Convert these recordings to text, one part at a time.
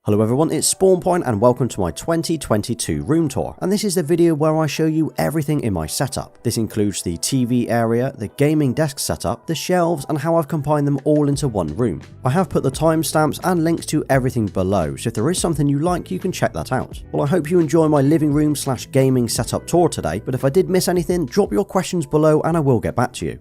Hello everyone, it's SpawnPoint and welcome to my 2022 room tour, and this is the video where I show you everything in my setup. This includes the TV area, the gaming desk setup, the shelves, and how I've combined them all into one room. I have put the timestamps and links to everything below, so if there is something you like you can check that out. Well, I hope you enjoy my living room / gaming setup tour today, but if I did miss anything, drop your questions below and I will get back to you.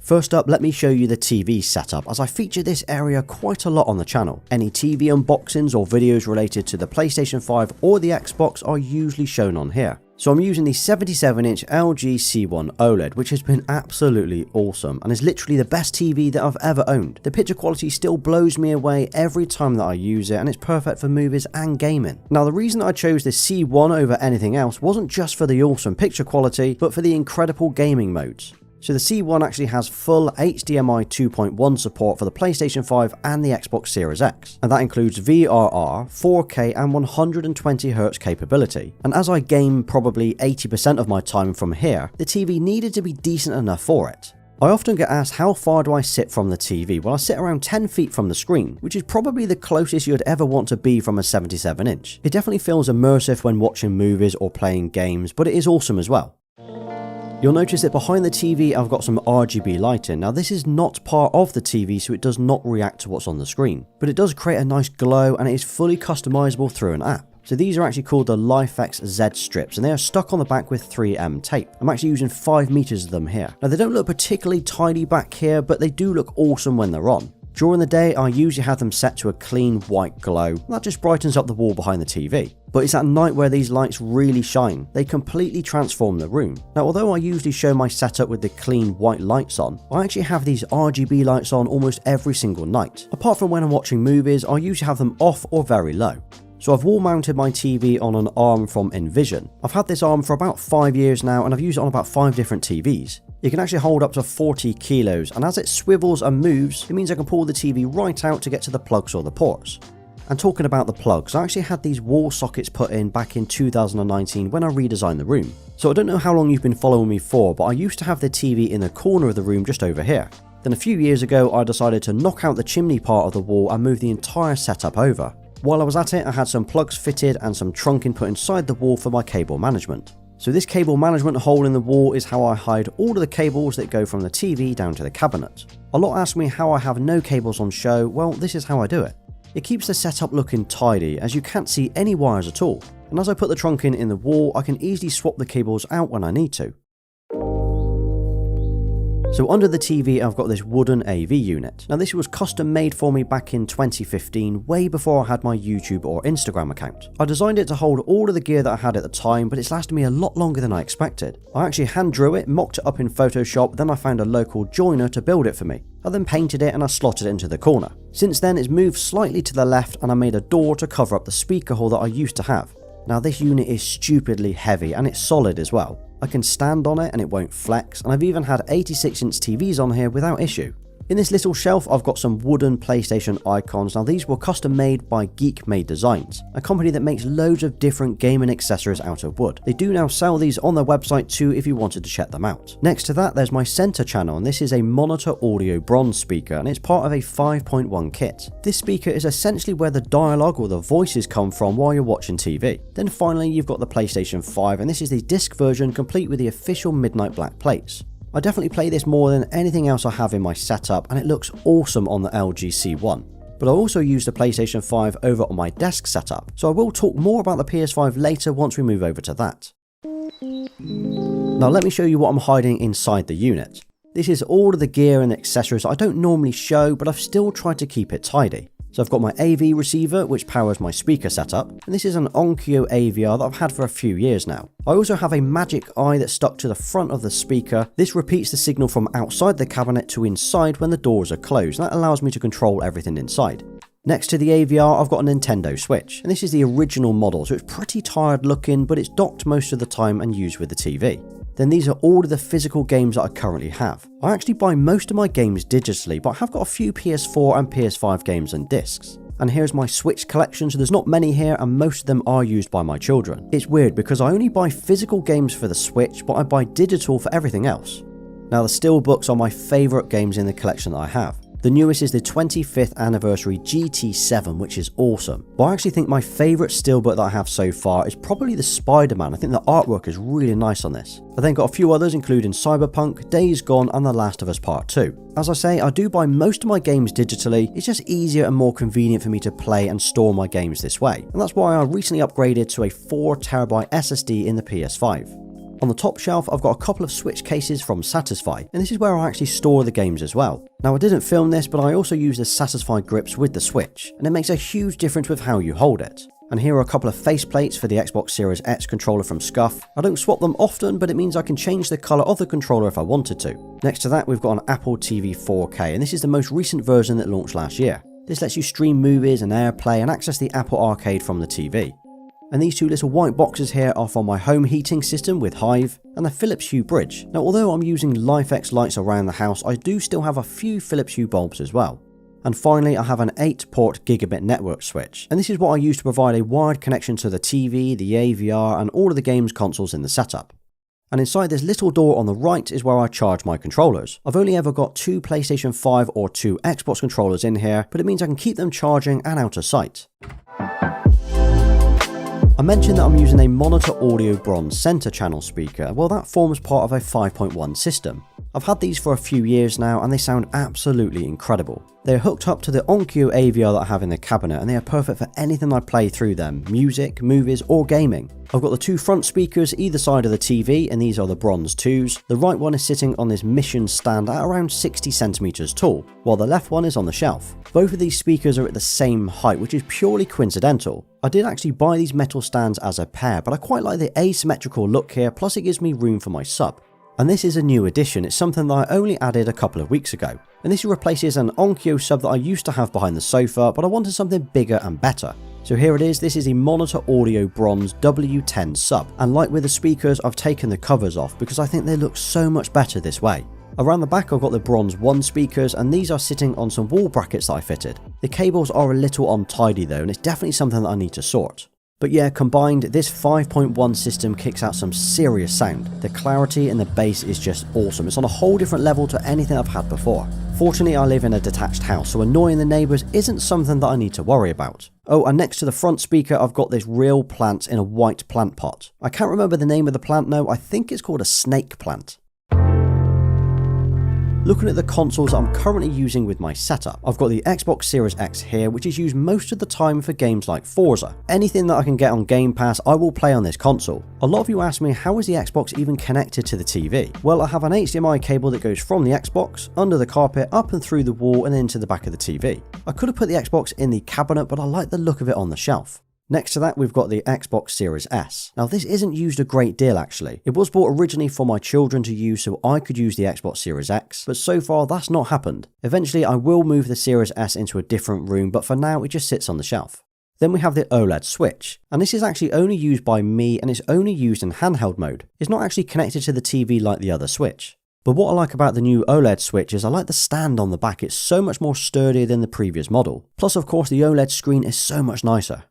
First up, let me show you the TV setup, as I feature this area quite a lot on the channel. Any TV unboxings or videos related to the PlayStation 5 or the Xbox are usually shown on here. So I'm using the 77-inch LG C1 OLED, which has been absolutely awesome and is literally the best TV that I've ever owned. The picture quality still blows me away every time that I use it, and it's perfect for movies and gaming. Now, the reason I chose the C1 over anything else wasn't just for the awesome picture quality, but for the incredible gaming modes. So the C1 actually has full HDMI 2.1 support for the PlayStation 5 and the Xbox Series X, and that includes VRR, 4K and 120Hz capability. And as I game probably 80% of my time from here, the TV needed to be decent enough for it. I often get asked how far do I sit from the TV. Well, I sit around 10 feet from the screen, which is probably the closest you'd ever want to be from a 77-inch. It definitely feels immersive when watching movies or playing games, but it is awesome as well. You'll notice that behind the TV I've got some RGB lighting. Now, this is not part of the TV, so it does not react to what's on the screen, but it does create a nice glow and it is fully customizable through an app. So these are actually called the LifeX Z strips, and they are stuck on the back with 3M tape. I'm actually using 5 meters of them here. Now, they don't look particularly tidy back here, but they do look awesome when they're on. During the day, I usually have them set to a clean white glow. That just brightens up the wall behind the TV. But it's at night where these lights really shine. They completely transform the room. Now, although I usually show my setup with the clean white lights on, I actually have these RGB lights on almost every single night. Apart from when I'm watching movies, I usually have them off or very low. So I've wall mounted my TV on an arm from Envision. I've had this arm for about 5 years now, and I've used it on about 5 different TVs. It can actually hold up to 40 kilos, and as it swivels and moves, it means I can pull the TV right out to get to the plugs or the ports. And talking about the plugs, I actually had these wall sockets put in back in 2019 when I redesigned the room. So I don't know how long you've been following me for, but I used to have the TV in the corner of the room just over here. Then a few years ago, I decided to knock out the chimney part of the wall and move the entire setup over. While I was at it, I had some plugs fitted and some trunking put inside the wall for my cable management. So this cable management hole in the wall is how I hide all of the cables that go from the TV down to the cabinet. A lot ask me how I have no cables on show. Well, this is how I do it. It keeps the setup looking tidy, as you can't see any wires at all. And as I put the trunking in the wall, I can easily swap the cables out when I need to. So under the TV, I've got this wooden AV unit. Now, this was custom made for me back in 2015, way before I had my YouTube or Instagram account. I designed it to hold all of the gear that I had at the time, but it's lasted me a lot longer than I expected. I actually hand drew it, mocked it up in Photoshop, then I found a local joiner to build it for me. I then painted it and I slotted it into the corner. Since then, it's moved slightly to the left and I made a door to cover up the speaker hole that I used to have. Now, this unit is stupidly heavy and it's solid as well. I can stand on it and it won't flex, and I've even had 86-inch TVs on here without issue. In this little shelf, I've got some wooden PlayStation icons. Now, these were custom made by Geek Made Designs, a company that makes loads of different gaming accessories out of wood. They do now sell these on their website too if you wanted to check them out. Next to that, there's my center channel, and this is a monitor audio bronze speaker, and it's part of a 5.1 kit. This speaker is essentially where the dialogue or the voices come from while you're watching TV. Then finally, you've got the PlayStation 5, and this is the disc version complete with the official Midnight Black plates. I definitely play this more than anything else I have in my setup, and it looks awesome on the LG C1. But I also use the PlayStation 5 over on my desk setup, so I will talk more about the PS5 later once we move over to that. Now let me show you what I'm hiding inside the unit. This is all of the gear and accessories I don't normally show, but I've still tried to keep it tidy. So I've got my AV receiver, which powers my speaker setup, and this is an Onkyo AVR that I've had for a few years now. I also have a magic eye that's stuck to the front of the speaker. This repeats the signal from outside the cabinet to inside when the doors are closed, and that allows me to control everything inside. Next to the AVR, I've got a Nintendo Switch, and this is the original model, so it's pretty tired looking, but it's docked most of the time and used with the TV. Then these are all of the physical games that I currently have. I actually buy most of my games digitally, but I have got a few PS4 and PS5 games and discs. And here's my Switch collection, so there's not many here and most of them are used by my children. It's weird because I only buy physical games for the Switch, but I buy digital for everything else. Now, the Steelbooks are my favourite games in the collection that I have. The newest is the 25th anniversary GT7, which is awesome. But I actually think my favourite steelbook that I have so far is probably the Spider-Man. I think the artwork is really nice on this. I then got a few others including Cyberpunk, Days Gone and The Last of Us Part 2. As I say, I do buy most of my games digitally. It's just easier and more convenient for me to play and store my games this way. And that's why I recently upgraded to a 4TB SSD in the PS5. On the top shelf, I've got a couple of Switch cases from Satisfy, and this is where I actually store the games as well. Now I didn't film this, but I also use the Satisfy grips with the Switch, and it makes a huge difference with how you hold it. And here are a couple of faceplates for the Xbox Series X controller from Scuff. I don't swap them often, but it means I can change the colour of the controller if I wanted to. Next to that, we've got an Apple TV 4K, and this is the most recent version that launched last year. This lets you stream movies and AirPlay and access the Apple Arcade from the TV. And these two little white boxes here are for my home heating system with Hive and the Philips Hue bridge. Now although I'm using LifeX lights around the house, I do still have a few Philips Hue bulbs as well. And finally I have an 8-port gigabit network switch, and this is what I use to provide a wired connection to the TV, the AVR and all of the games consoles in the setup. And inside this little door on the right is where I charge my controllers. I've only ever got 2 PlayStation 5 or 2 Xbox controllers in here, but it means I can keep them charging and out of sight. I mentioned that I'm using a Monitor Audio Bronze Center channel speaker. Well, that forms part of a 5.1 system. I've had these for a few years now and they sound absolutely incredible. They're hooked up to the Onkyo AVR that I have in the cabinet and they are perfect for anything I play through them, music, movies or gaming. I've got the 2 front speakers either side of the TV and these are the bronze 2s. The right one is sitting on this mission stand at around 60 centimeters tall, while the left one is on the shelf. Both of these speakers are at the same height, which is purely coincidental. I did actually buy these metal stands as a pair, but I quite like the asymmetrical look here, plus it gives me room for my sub. And this is a new addition, it's something that I only added a couple of weeks ago. And this replaces an Onkyo sub that I used to have behind the sofa, but I wanted something bigger and better. So here it is, this is a Monitor Audio Bronze W10 sub, and like with the speakers I've taken the covers off because I think they look so much better this way. Around the back I've got the Bronze 1 speakers and these are sitting on some wall brackets that I fitted. The cables are a little untidy though and it's definitely something that I need to sort. But yeah, combined, this 5.1 system kicks out some serious sound. The clarity and the bass is just awesome. It's on a whole different level to anything I've had before. Fortunately, I live in a detached house, so annoying the neighbours isn't something that I need to worry about. Oh, and next to the front speaker, I've got this real plant in a white plant pot. I can't remember the name of the plant now, I think it's called a snake plant. Looking at the consoles I'm currently using with my setup, I've got the Xbox Series X here, which is used most of the time for games like Forza. Anything that I can get on Game Pass, I will play on this console. A lot of you ask me, how is the Xbox even connected to the TV? Well, I have an HDMI cable that goes from the Xbox, under the carpet, up and through the wall and into the back of the TV. I could have put the Xbox in the cabinet, but I like the look of it on the shelf. Next to that, we've got the Xbox Series S. Now this isn't used a great deal actually. It was bought originally for my children to use so I could use the Xbox Series X, but so far that's not happened. Eventually I will move the Series S into a different room, but for now it just sits on the shelf. Then we have the OLED Switch, and this is actually only used by me and it's only used in handheld mode. It's not actually connected to the TV like the other Switch. But what I like about the new OLED Switch is I like the stand on the back, it's so much more sturdier than the previous model. Plus of course the OLED screen is so much nicer.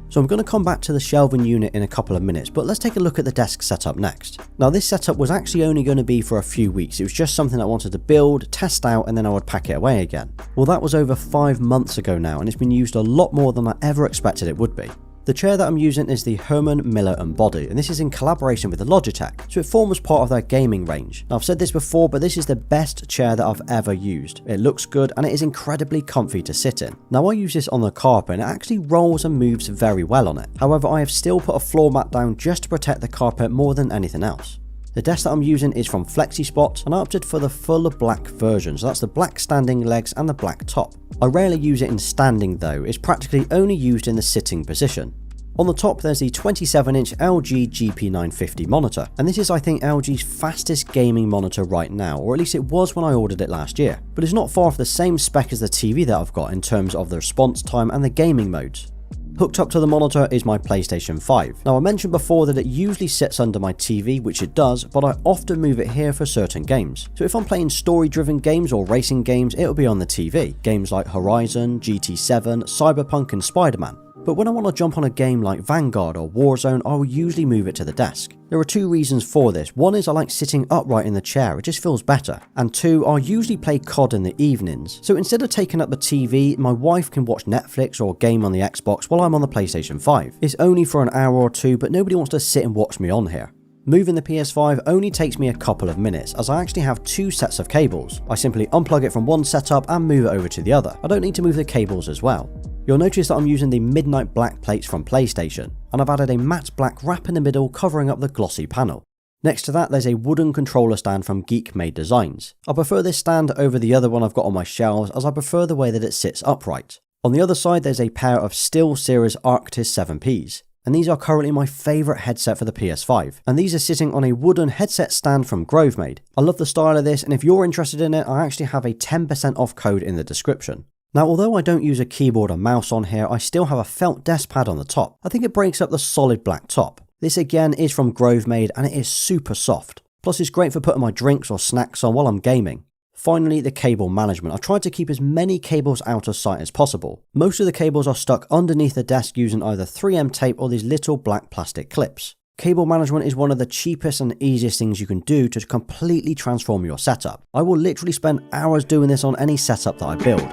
So I'm going to come back to the shelving unit in a couple of minutes, but let's take a look at the desk setup next. Now this setup was actually only going to be for a few weeks, it was just something I wanted to build, test out and then I would pack it away again. Well that was over 5 months ago now and it's been used a lot more than I ever expected it would be. The chair that I'm using is the Herman Miller & Body, and this is in collaboration with the Logitech, so it forms part of their gaming range. Now I've said this before, but this is the best chair that I've ever used. It looks good and it is incredibly comfy to sit in. Now I use this on the carpet and it actually rolls and moves very well on it. However, I have still put a floor mat down just to protect the carpet more than anything else. The desk that I'm using is from FlexiSpot and I opted for the full black version, so that's the black standing legs and the black top. I rarely use it in standing though, it's practically only used in the sitting position. On the top there's the 27-inch LG GP950 monitor, and this is I think LG's fastest gaming monitor right now, or at least it was when I ordered it last year, but it's not far off the same spec as the TV that I've got in terms of the response time and the gaming modes. Hooked up to the monitor is my PlayStation 5. Now I mentioned before that it usually sits under my TV, which it does, but I often move it here for certain games. So if I'm playing story-driven games or racing games, it'll be on the TV. Games like Horizon, GT7, Cyberpunk and Spider-Man. But when I want to jump on a game like Vanguard or Warzone, I will usually move it to the desk. There are two reasons for this. One is I like sitting upright in the chair, it just feels better. And two, I usually play COD in the evenings. So instead of taking up the TV, my wife can watch Netflix or game on the Xbox while I'm on the PlayStation 5. It's only for an hour or two, but nobody wants to sit and watch me on here. Moving the PS5 only takes me a couple of minutes, as I actually have two sets of cables. I simply unplug it from one setup and move it over to the other. I don't need to move the cables as well. You'll notice that I'm using the midnight black plates from PlayStation, and I've added a matte black wrap in the middle covering up the glossy panel. Next to that, there's a wooden controller stand from Geek Made Designs. I prefer this stand over the other one I've got on my shelves, as I prefer the way that it sits upright. On the other side, there's a pair of SteelSeries Arctis 7Ps. And these are currently my favourite headset for the PS5, and these are sitting on a wooden headset stand from Grovemade. I love the style of this, and if you're interested in it, I actually have a 10% off code in the description. Now, although I don't use a keyboard or mouse on here, I still have a felt desk pad on the top. I think it breaks up the solid black top. This again is from Grovemade, and it is super soft. Plus it's great for putting my drinks or snacks on while I'm gaming. Finally, the cable management. I've tried to keep as many cables out of sight as possible. Most of the cables are stuck underneath the desk using either 3M tape or these little black plastic clips. Cable management is one of the cheapest and easiest things you can do to completely transform your setup. I will literally spend hours doing this on any setup that I build.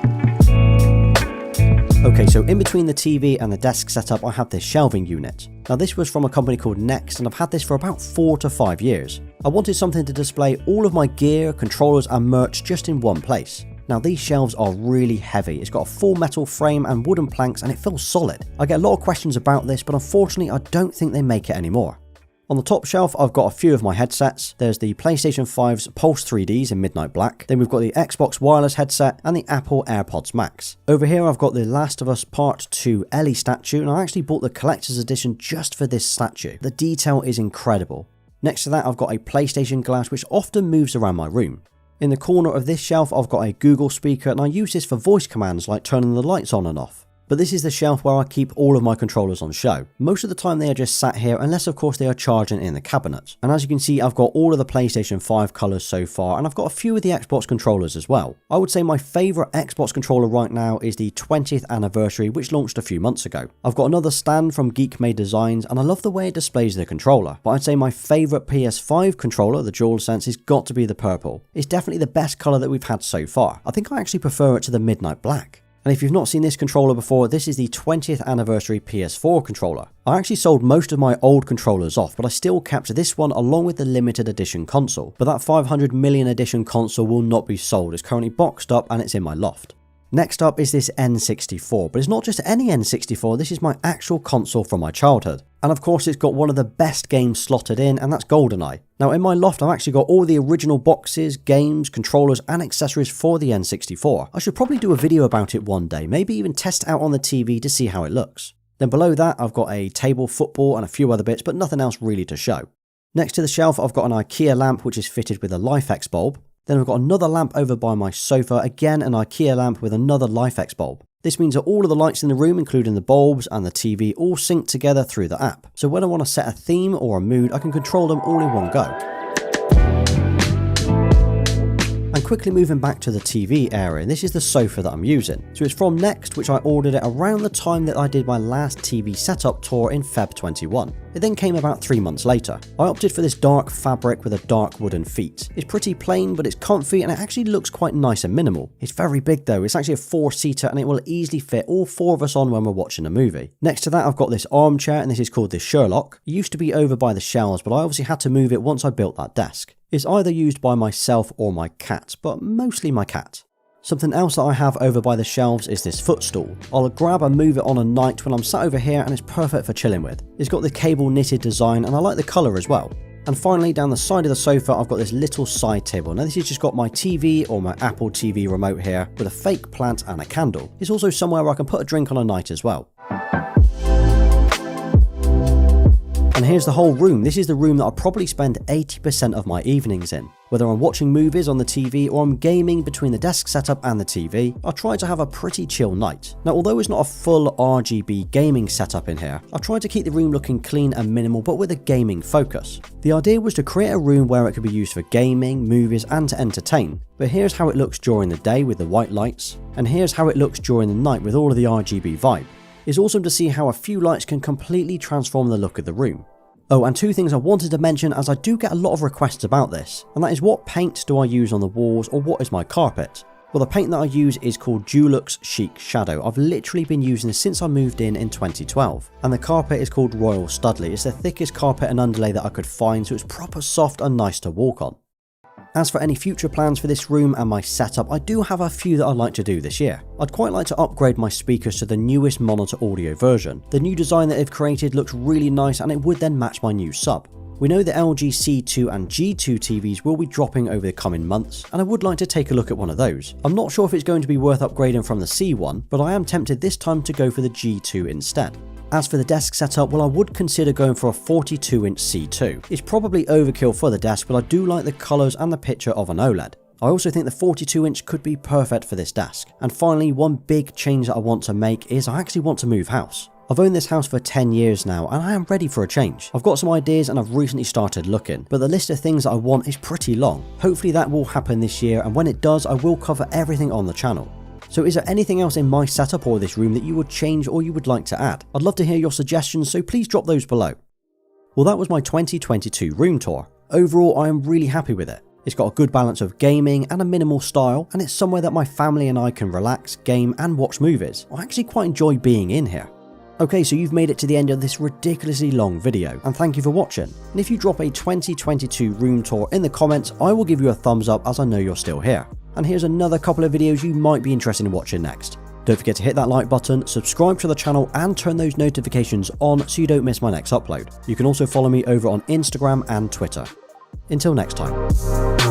Okay, so in between the TV and the desk setup, I have this shelving unit. Now this was from a company called Next, and I've had this for about 4 to 5 years. I wanted something to display all of my gear, controllers and merch just in one place. Now these shelves are really heavy. It's got a full metal frame and wooden planks, and it feels solid. I get a lot of questions about this, but unfortunately I don't think they make it anymore. On the top shelf, I've got a few of my headsets. There's the PlayStation 5's Pulse 3Ds in midnight black. Then we've got the Xbox wireless headset and the Apple AirPods Max. Over here, I've got the Last of Us Part 2 Ellie statue, and I actually bought the collector's edition just for this statue. The detail is incredible. Next to that, I've got a PlayStation glass, which often moves around my room. In the corner of this shelf, I've got a Google speaker, and I use this for voice commands like turning the lights on and off. But this is the shelf where I keep all of my controllers on show. Most of the time they are just sat here, unless of course they are charging in the cabinet. And as you can see, I've got all of the PlayStation 5 colours so far, and I've got a few of the Xbox controllers as well. I would say my favourite Xbox controller right now is the 20th anniversary, which launched a few months ago. I've got another stand from Geek Made Designs, and I love the way it displays the controller. But I'd say my favourite PS5 controller, the DualSense, has got to be the purple. It's definitely the best colour that we've had so far. I think I actually prefer it to the midnight black. And if you've not seen this controller before, this is the 20th anniversary PS4 controller. I actually sold most of my old controllers off, but I still kept this one along with the limited edition console. But that 500 million edition console will not be sold. It's currently boxed up and it's in my loft. Next up is this N64, but it's not just any N64, this is my actual console from my childhood. And of course it's got one of the best games slotted in, and that's GoldenEye. Now in my loft I've actually got all the original boxes, games, controllers and accessories for the N64. I should probably do a video about it one day, maybe even test it out on the TV to see how it looks. Then below that I've got a table, football and a few other bits, but nothing else really to show. Next to the shelf I've got an IKEA lamp which is fitted with a LifeX bulb. Then I've got another lamp over by my sofa, again an IKEA lamp with another LifeX bulb. This means that all of the lights in the room, including the bulbs and the TV, all sync together through the app. So when I want to set a theme or a mood, I can control them all in one go. And quickly moving back to the TV area, this is the sofa that I'm using. So it's from Next, which I ordered it around the time that I did my last TV setup tour in Feb 21. It then came about 3 months later. I opted for this dark fabric with a dark wooden feet. It's pretty plain, but it's comfy and it actually looks quite nice and minimal. It's very big though, it's actually a 4-seater and it will easily fit all 4 of us on when we're watching a movie. Next to that I've got this armchair, and this is called the Sherlock. It used to be over by the shelves, but I obviously had to move it once I built that desk. It's either used by myself or my cat, but mostly my cat. Something else that I have over by the shelves is this footstool. I'll grab and move it on a night when I'm sat over here and it's perfect for chilling with. It's got the cable knitted design and I like the colour as well. And finally down the side of the sofa I've got this little side table. Now this has just got my TV or my Apple TV remote here with a fake plant and a candle. It's also somewhere where I can put a drink on a night as well. And here's the whole room. This is the room that I probably spend 80% of my evenings in. Whether I'm watching movies on the TV or I'm gaming between the desk setup and the TV, I try to have a pretty chill night. Now although it's not a full RGB gaming setup in here, I've tried to keep the room looking clean and minimal but with a gaming focus. The idea was to create a room where it could be used for gaming, movies and to entertain. But here's how it looks during the day with the white lights, and here's how it looks during the night with all of the RGB vibe. It's awesome to see how a few lights can completely transform the look of the room. Oh, and two things I wanted to mention, as I do get a lot of requests about this, and that is, what paint do I use on the walls, or what is my carpet? Well, the paint that I use is called Dulux Chic Shadow. I've literally been using this since I moved in 2012. And the carpet is called Royal Studley. It's the thickest carpet and underlay that I could find, so it's proper soft and nice to walk on. As for any future plans for this room and my setup, I do have a few that I'd like to do this year. I'd quite like to upgrade my speakers to the newest monitor audio version. The new design that they've created looks really nice, and it would then match my new sub. We know the LG C2 and G2 TVs will be dropping over the coming months, and I would like to take a look at one of those. I'm not sure if it's going to be worth upgrading from the C1, but I am tempted this time to go for the G2 instead. As for the desk setup, well, I would consider going for a 42-inch C2. It's probably overkill for the desk, but I do like the colours and the picture of an OLED. I also think the 42-inch could be perfect for this desk. And finally, one big change that I want to make is I actually want to move house. I've owned this house for 10 years now, and I am ready for a change. I've got some ideas and I've recently started looking, but the list of things that I want is pretty long. Hopefully that will happen this year, and when it does, I will cover everything on the channel. So is there anything else in my setup or this room that you would change or you would like to add? I'd love to hear your suggestions, so please drop those below. Well, that was my 2022 room tour. Overall, I am really happy with it. It's got a good balance of gaming and a minimal style, and it's somewhere that my family and I can relax, game and watch movies. I actually quite enjoy being in here. Okay, so you've made it to the end of this ridiculously long video, and thank you for watching. And if you drop a 2022 room tour in the comments, I will give you a thumbs up, as I know you're still here. And here's another couple of videos you might be interested in watching next. Don't forget to hit that like button, subscribe to the channel and turn those notifications on so you don't miss my next upload. You can also follow me over on Instagram and Twitter. Until next time.